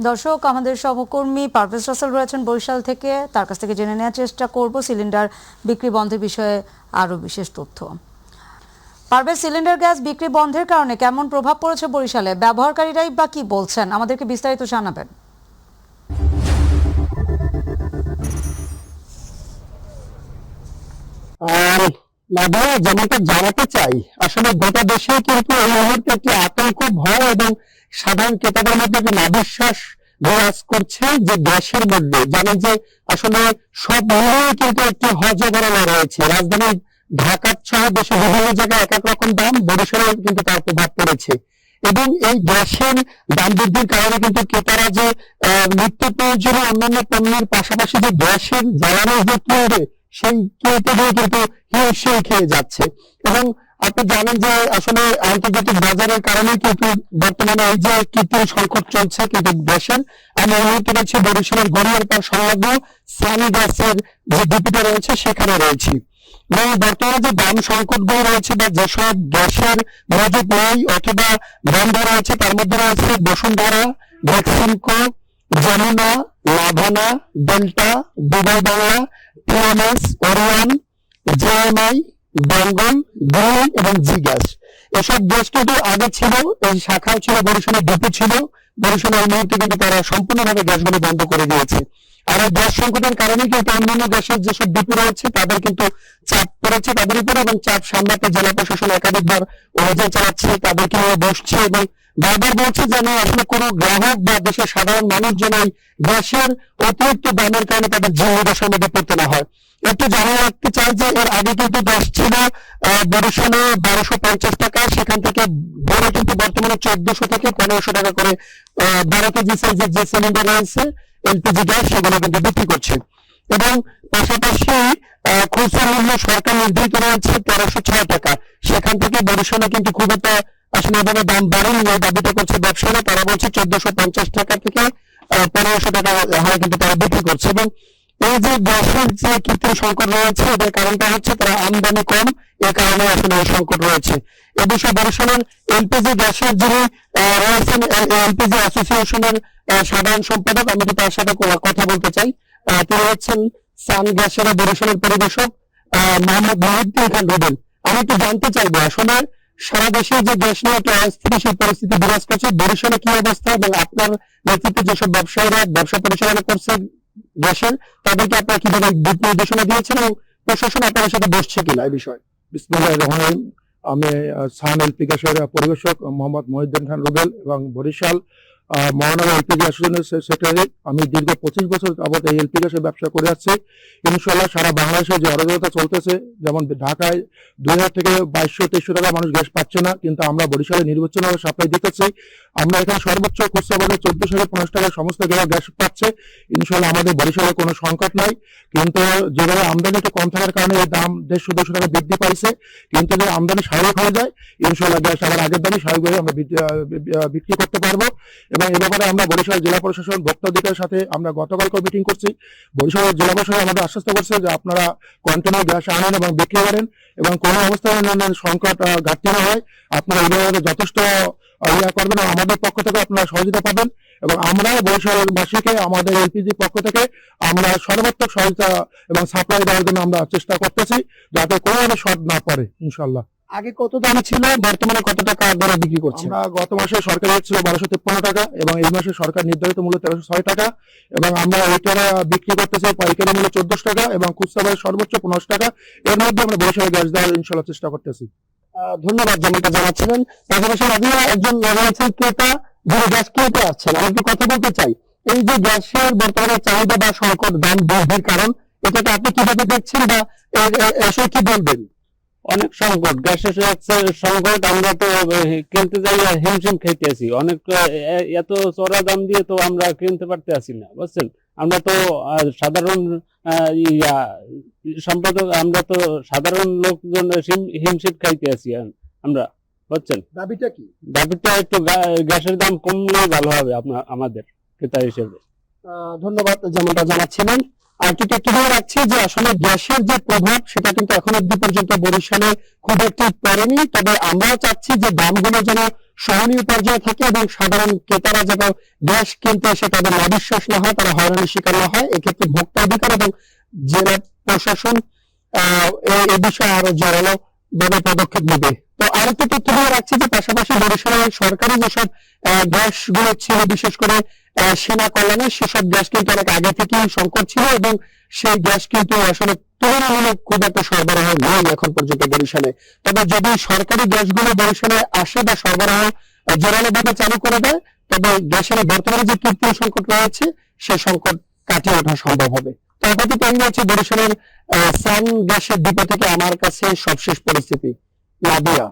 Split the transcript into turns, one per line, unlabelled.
দর্শক, আমাদের সহকর্মী পারভেজ রাসেল রয়েছেন বরিশাল থেকে, তার কাছ থেকে জেনে নেওয়ার চেষ্টা করব সিলিন্ডার বিক্রি বন্ধের বিষয়ে আরও বিশেষ তথ্য। পারভেজ, সিলিন্ডার গ্যাস বিক্রি বন্ধের কারণে কেমন প্রভাব পড়েছে বরিশালে, ব্যবহারকারীরাই বা কি বলছেন, আমাদেরকে বিস্তারিত জানাবেন।
যেমনটা জানাতে চাই, আসলে গোটা দেশে কিন্তু এই মুহূর্তে একটি আতঙ্ক, ভয় এবং সাধারণ ক্রেতাদের মধ্যে একটি নাবিশ্বাস বিরাজ করছে যে গ্যাসের মধ্যে। জানেন যে আসলে সব মিলিয়ে কিন্তু একটি হজবরল রয়েছে। রাজধানী ঢাকা সহ দেশের বিভিন্ন জায়গায় এক এক রকম দাম, বরিশালেও কিন্তু তার প্রভাব পড়েছে। এবং এই গ্যাসের দাম বৃদ্ধির কারণে কিন্তু ক্রেতারা যে নিত্য প্রয়োজনীয় অন্যান্য পণ্যের পাশাপাশি যে গ্যাসের জ্বালানি যে কিনবে সেই কিনতে গিয়ে কিন্তু হিমশিম খেয়ে যাচ্ছে। এবং আপনি জানেন যে আসলে আন্তর্জাতিক বাজারের কারণে কিন্তু বর্তমানে এই যে কৃত্রিম সংকট চলছে কিন্তু গ্যাসের। আমি এই মুহূর্তে রয়েছি বরিশালের গড়িয়ারপাড় সংলগ্ন সানি গ্যাসের যে ডিপোটা রয়েছে সেখানে রয়েছি। বর্তমানে যে দাম সংকট গুলো রয়েছে বা যেসব গ্যাসের মজুদ নেই অথবা বন্ধ রয়েছে তার মধ্যে রয়েছে বসুন্ধরা, ভ্যাকসিনকো, যমুনা, লাভানা, Delta, Dubai Bangla, TMS, Orion, JMI, Bengal, green এবং জি গ্যাস। এসব গ্যাস কিন্তু আগে ছিল, এই শাখাও ছিল, বরিশালের ডিপো ছিল। বরিশালে এই মুহূর্তে কিন্তু তারা সম্পূর্ণভাবে গ্যাসগুলো বন্ধ করে দিয়েছে। আর এই গ্যাস সংকটের কারণে কিন্তু অন্যান্য গ্যাসের যেসব ডিপো রয়েছে তাদের কিন্তু চাপ পড়েছে তাদের উপর, এবং চাপ সামলাতে জেলা প্রশাসন একাধিকবার অভিযান চালাচ্ছে, তাদেরকে নিয়ে বসছে এবং বারবার বলছে যেন আসলে কোনো গ্রাহক বা দেশের সাধারণ মানুষ যেন গ্যাসের অতিরিক্ত দামের কারণে তাদের জীবনের মধ্যে পড়তে না হয়। একটু জানিয়ে রাখতে চাই যে এর আগে কিন্তু গ্যাস ছিল বরিশালে 1250 টাকা, সেখান থেকে বেড়ে কিন্তু বর্তমানে 1400 থেকে 1500 টাকা করে 12 কেজি সাইজের যে সিলিন্ডার রয়েছে এলপিজি গ্যাস সেগুলো কিন্তু বিক্রি করছে। এবং পাশাপাশি খুচরা মূল্য সরকার নির্ধারিত রয়েছে 1306 টাকা, সেখান থেকে বরিশালে কিন্তু খুব একটা আসলে এভাবে দাম বাড়েনি। এই দাবিটা করছে ব্যবসায়ীরা, তারা বলছে 1450 টাকা থেকে 1500 টাকা হারে কিন্তু তারা বিক্রি করছে। এবং এই যে গ্যাসের যে কৃত্রিম সংকট রয়েছে এটার কারণটা হচ্ছে তারা আমদানি কম, এ কারণে আসলে এই সংকট রয়েছে। এ বিষয়ে বরিশালের এলপিজি গ্যাসের যিনি রয়েছেন এলপিজি অ্যাসোসিয়েশনের সাধারণ সম্পাদক, আমি তার সাথে কথা বলতে চাই। তিনি হচ্ছেন সান গ্যাসের বরিশালের পরিবেশক মোহাম্মদ মহিউদ্দিন খান রুবেল। আমি একটু জানতে চাইবো আসলে সারা দেশে যে গ্যাস নিয়ে একটা অস্থিতিশীল পরিস্থিতি বিরাজ করছে, বরিশালে কি অবস্থা এবং আপনার নেতৃত্বে যেসব ব্যবসায়ীরা ব্যবসা পরিচালনা করছে গ্যাসের, তাদেরকে আপনারা কিভাবে দিক নির্দেশনা দিয়েছেন এবং প্রশাসন আপনার সাথে বসছে কিনা এই বিষয়ে?
বিসমিল্লাহির রহমানির রহিম। আমি সান এলপি গ্যাসের পরিবেশক মোহাম্মদ মহিউদ্দিন খান রুবেল এবং বরিশাল মহানগর এলপি অ্যাসোসিয়েশনের সেক্রেটারি। আমি দীর্ঘ 25 বছর যাবত এই এলপি গ্যাসের ব্যবসা করে আসছি। ইনশাল্লাহ সারা বাংলাদেশে যে অরাজকতা চলতেছে, যেমন ঢাকায় 2000 থেকে 2200-2300 টাকা মানুষ গ্যাস পাচ্ছে না, কিন্তু আমরা বরিশালে নির্বাচনভাবে সাপ্লাই দিতেছি। আমরা এখানে সর্বোচ্চ খুচরা বাজারে 1450 টাকা সমস্ত গ্যাস পাচ্ছে। ইনশাল্লাহ আমাদের বরিশালে কোনো সংকট নাই, কিন্তু যেভাবে আমদানি একটু কম থাকার কারণে এই দাম 150-200 টাকা বৃদ্ধি পাইছে। কিন্তু যদি আমদানি স্বাভাবিক হয়ে যায় ইনশাল্লাহ গ্যাস আবার আগের দামে স্বাভাবিকভাবে আমরা বিক্রি করতে পারবো। এবং এ ব্যাপারে আমরা বরিশাল জেলা প্রশাসন ভোক্তা অধিকারের সাথে আমরা গতকালকে মিটিং করছি। বরিশাল জেলা প্রশাসন আমাদের আশ্বস্ত করছে যে আপনারা কন্টেনার গ্যাস আনেন এবং বিক্রি করেন এবং কোনো অবস্থায় সংকট ঘাটতি না হয় আপনারা এই ব্যাপারে যথেষ্ট ইয়া করবেন, আমাদের পক্ষ থেকে আপনারা সহযোগিতা পাবেন। এবং আমরা বরিশালবাসীকে আমাদের এলপিজি পক্ষ থেকে আমরা সর্বাত্মক সহযোগিতা এবং সাপ্লাই দেওয়ার জন্য আমরা চেষ্টা করতেছি যাতে কোনোভাবে শর্ট না পড়ে ইনশাল্লাহ।
আগে কত দাম ছিল, বর্তমানে কত টাকা দরে বিক্রি করছে?
আমরা গত মাসে সরকার রেট ছিল 1253 টাকা এবং এই মাসে সরকার নির্ধারিত মূল্য 1306 টাকা, এবং আমরা এইটারা বিক্রি করতেছি পাইকারি মূল্য 1400 টাকা এবং খুচরা বাজারে সর্বোচ্চ 1500 টাকা। এর মধ্যে আমরা বরিশালে গ্যাস দেওয়ার ইনশাল্লাহ চেষ্টা করতেছি।
ধন্যবাদ যেমনটা জানাচ্ছিলেন। পাশাপাশি আপনিও একজন রয়েছেন ক্রেতা, যিনি গ্যাস কিনতে আসছেন, আমি একটু কথা বলতে চাই। এই যে গ্যাসের বর্তমানে চাহিদা বা সংকট, দাম বৃদ্ধির কারণ, এটাকে আপনি কিভাবে দেখছেন বা এসে কি বলবেন?
অনেক সংকট, গ্যাসের সংকট। আমরা তো কিনতে যাই হিমশিম খাইতেছি অনেক, এত চড়া দাম দিয়ে তো আমরা কিনতে পারতে আসি না, বুঝছেন। আমরা তো সাধারণ সম্পাদক, আমরা তো সাধারণ লোকজন হিমশিম খাইতে আছি আমরা, বুঝছেন।
দাবিটা কি?
দাবিটা একটু গ্যাসের দাম কমলে ভালো হবে আমাদের ক্রেতা হিসেবে।
ধন্যবাদ যেমনটা জানাচ্ছিলেন। আরেকটি একটু বলে রাখছি যে আসলে গ্যাসের যে প্রভাব সেটা কিন্তু এখন অব্দি পর্যন্ত বরিশালে খুব একটি পড়েনি, তবে আমরা চাচ্ছি যে দামগুলো যেন সহনীয় পর্যায়ে থাকে এবং সাধারণ ক্রেতারা যেন গ্যাস কিনতে এসে তাদের অবিশ্বাস না হয়, তারা হয়রানির শিকার না হয়। এক্ষেত্রে ভোক্তা অধিকার এবং জেলা প্রশাসন এই বিষয়ে আরো জোরালো ভাবে পদক্ষেপ নেবে। তো আরেকটা তথ্য বলে রাখছি যে পাশাপাশি বরিশালের সরকারি যেসব গ্যাস গুলো ছিল, বিশেষ করে সেনা কল্যাণে, সেসব গ্যাস কিন্তু অনেক আগে থেকেই সংকট ছিল এবং সেই গ্যাস কিন্তু আসলে তুলনামূলক খুব একটা সরবরাহ নেই এখন পর্যন্ত বরিশালে। তবে যদি সরকারি গ্যাসগুলো বরিশালে আসে বা সরবরাহ জোরালো ভাবে চালু করে দেয়, তবে গ্যাসের বর্তমানে যে কৃত্রিম সংকট রয়েছে সে সংকট কাটিয়ে ওঠা সম্ভব হবে। তো আপাতত এই হচ্ছে বরিশালের সান গ্যাসের ডিপো থেকে আমার কাছে সবশেষ পরিস্থিতি। নাদিয়া।